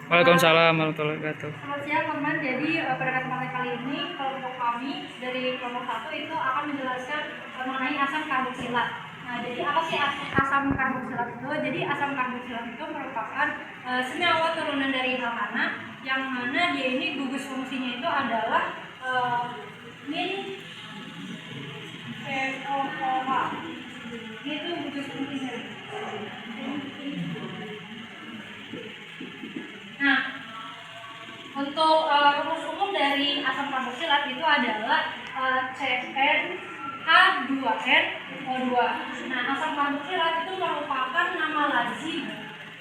Waalaikumsalam warahmatullahi wabarakatuh. Selamat siang teman. Jadi pada kesempatan kali ini kelompok kami dari kelompok 1 itu akan menjelaskan mengenai asam karboksilat. Nah, jadi apa sih asam karboksilat itu? Jadi asam karboksilat itu merupakan senyawa turunan dari alkana yang mana dia ini gugus fungsinya itu adalah min COOH. Itu gugus fungsinya. Nah, untuk rumus umum dari asam karboksilat itu adalah CnH2nO2. Nah, asam karboksilat itu merupakan nama lazim,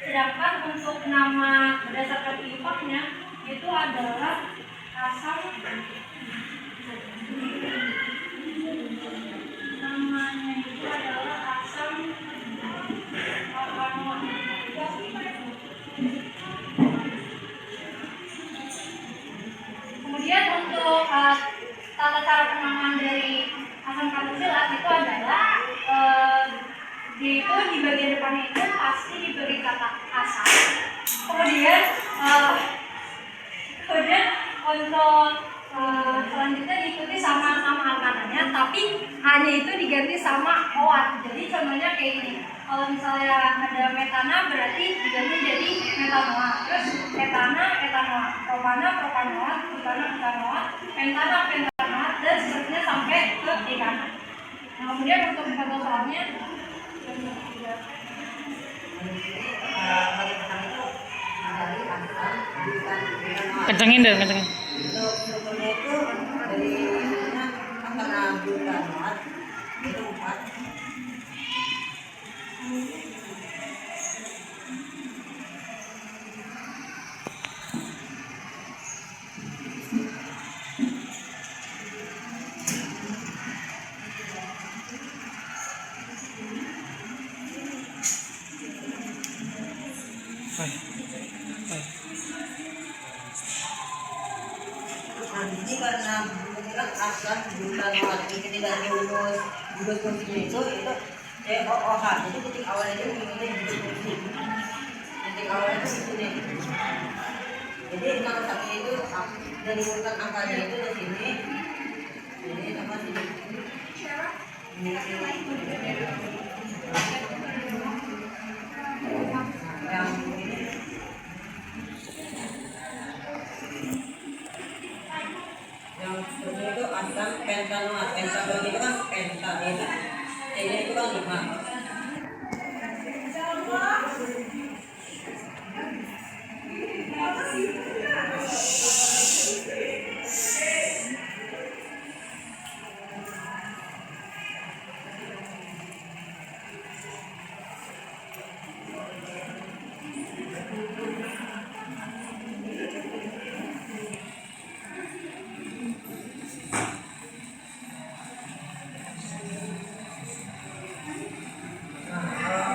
sedangkan untuk nama berdasarkan ilmunya itu adalah asam namanya itu adalah asam alkanoat. Kemudian untuk tata cara penanaman dari asam karboksilat itu adalah dia itu di bagian depannya itu pasti diberi kata asam. Kemudian untuk selanjutnya diikuti sama nama alkananya, tapi hanya itu diganti sama OAT. Jadi contohnya kayak ini. Kalau misalnya ada metana berarti diganti jadi metanoat, terus etanoat, propanoat, butanoat, pentanoat, dan seterusnya sampai ke dekana. Nah, kemudian untuk contoh soalnya Kencengin deh, kencengin. Contohnya itu dari antara butanoat itu 4. Ini karena mengikat asam butanoat ini tidak diurus gugus fungsinya itu COOH. Jadi titik awalnya itu mengikuti gugus fungsi. Titik awalnya itu nih. Jadi nomor 1 itu dari urutan angkanya itu dari sini. Ini sama sini. Yang ini yang seterusnya itu asam pentanoat. Pentanoat itu kan penta ini. Ini itu kan 5.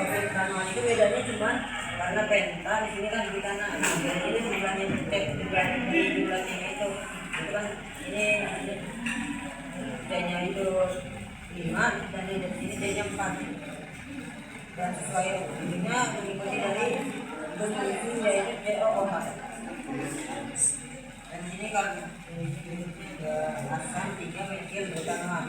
Pentanoat itu bedanya cuma karena penta di sini kan butana. Ini jumlahnya jumlahnya itu kan ini D-nya itu 5 dan di sini D-nya 4. Dan sesuai ujungnya mengikuti dari bentuk yaitu COOH. Dan di sini kan asam 3 metil butanoat.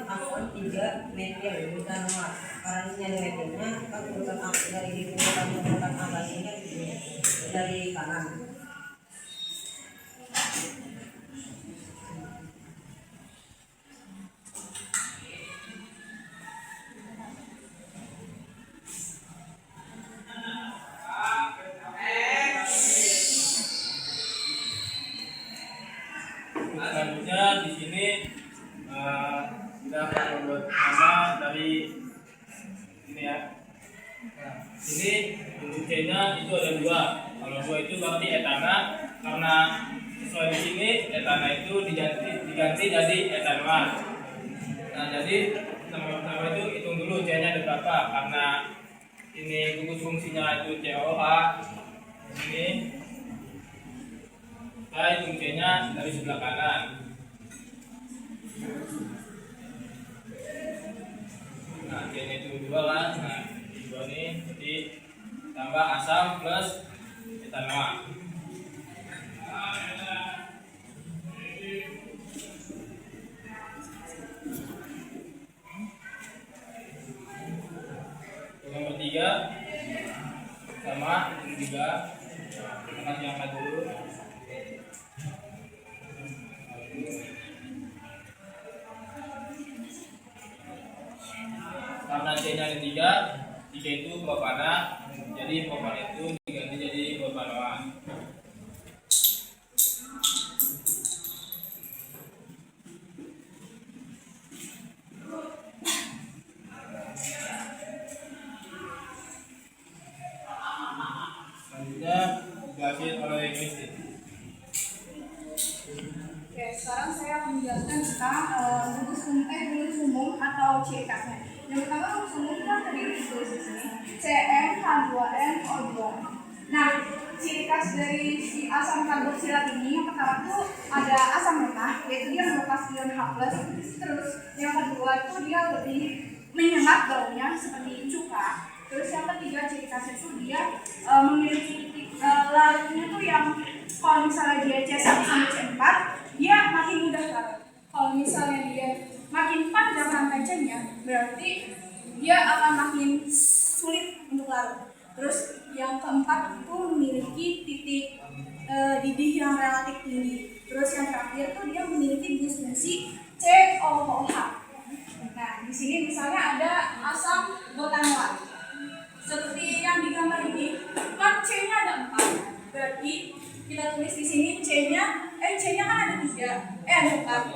Asam 3 metil butanoat. Karena ini ada metilnya, kan urutan dari urutan angkanya dari kanan. Selanjutnya di sini kita akan membuat nama dari ini ya. Nah, ini bentuk C-nya itu ada 2. Kalau 2 itu berarti etana, karena sesuai di sini etana itu diganti jadi etanoat. Nah, jadi pertama itu hitung dulu C-nya ada berapa, karena ini gugus fungsinya itu COH ini, saya hitung C-nya dari sebelah kanan. Nah, C-nya itu 2 kan, nah 2 nih, jadi tambah asam plus etanol. Nomor 3 sama ini juga akan diangkat dulu. Karena C-nya ada 3 itu propana, jadi propan itu diganti jadi propanoa. Selanjutnya dijelasin oleh Kristi. Oke, sekarang saya akan menjelaskan tentang rumus umum atau ciri khasnya. Yang pertama rumus umum kan tadi ditulis di sini CnH2nO2. Nah, ciri khas dari si asam karboksilat ini yang pertama tuh ada asam lemah, yaitu dia melepas ion H+. Terus yang kedua itu dia lebih menyengat baunya seperti cuka. Terus yang ketiga ciri khasnya itu dia memiliki titik larutnya tuh yang kalau misalnya dia C1 sampai C4 dia makin mudah larut. Kalau misalnya dia makin panjang rantai-nya berarti dia akan makin sulit untuk larut. Terus yang keempat itu memiliki titik didih yang relatif tinggi. Terus yang terakhir tuh dia memiliki gugus fungsi COOH. Nah, di sini misalnya ada asam butanoat. Seperti yang digambar ini, kan C-nya ada 4. Berarti kita tulis di sini C-nya kan ada 3. Ada 4.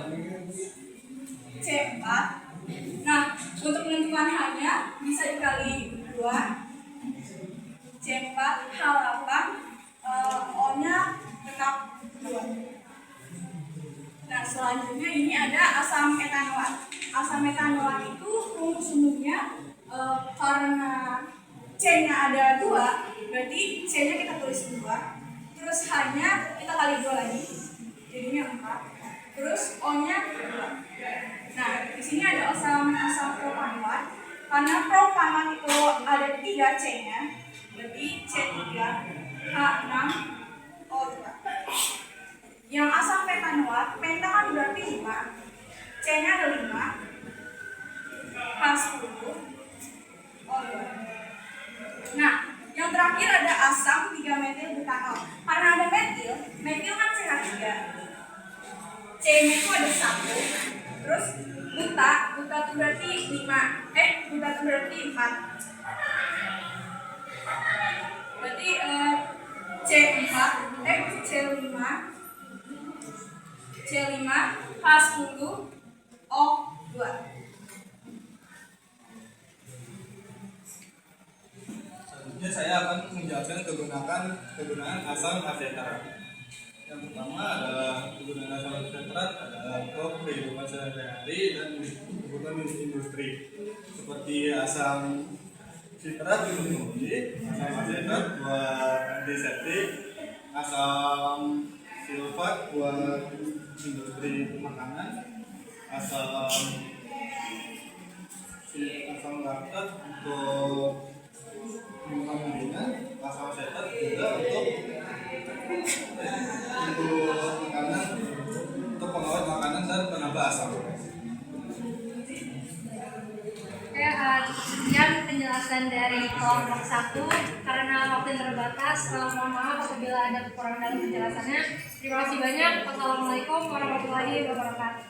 C4. Nah, untuk menentukan H-nya bisa dikali 2. C4 H8 O-nya tetap 2. Nah, selanjutnya ini ada asam etanoat. Asam etanoat itu rumus umumnya karena C-nya ada 2, berarti C-nya kita tulis 2. Terus H-nya kita kali 2 lagi, jadinya 4. Terus O-nya 2. Nah, di sini ada asam propanoat. Karena propanoat itu ada 3 C-nya, berarti C3 H6 O2. Yang asam pentanoat, penta kan berarti 5. C-nya ada 5. H10 O2. Nah, yang terakhir ada asam 3-metil butanol. Karena ada metil kan CH3. C-nya itu ada 1. Terus buta itu berarti 5. Buta itu berarti 4. Berarti C5 H10 O2. Selanjutnya saya akan menjelaskan kegunaan asam asetat. Yang pertama adalah kegunaan asam asetat adalah untuk kehidupan sehari-hari dan kebutuhan industri. Seperti asam sitrat untuk menguji, asam asetat buat antiseptik, asam silfat buat industri makanan, asam laktat untuk minuman ringan, asam asetat juga untuk makanan, untuk pengawet makanan dan penambah asam. Oke, sekian penjelasan dari kelompok 1. Karena waktu yang terbatas, mohon maaf apabila ada kekurangan dalam penjelasannya. Terima kasih banyak. Wassalamualaikum warahmatullahi wabarakatuh.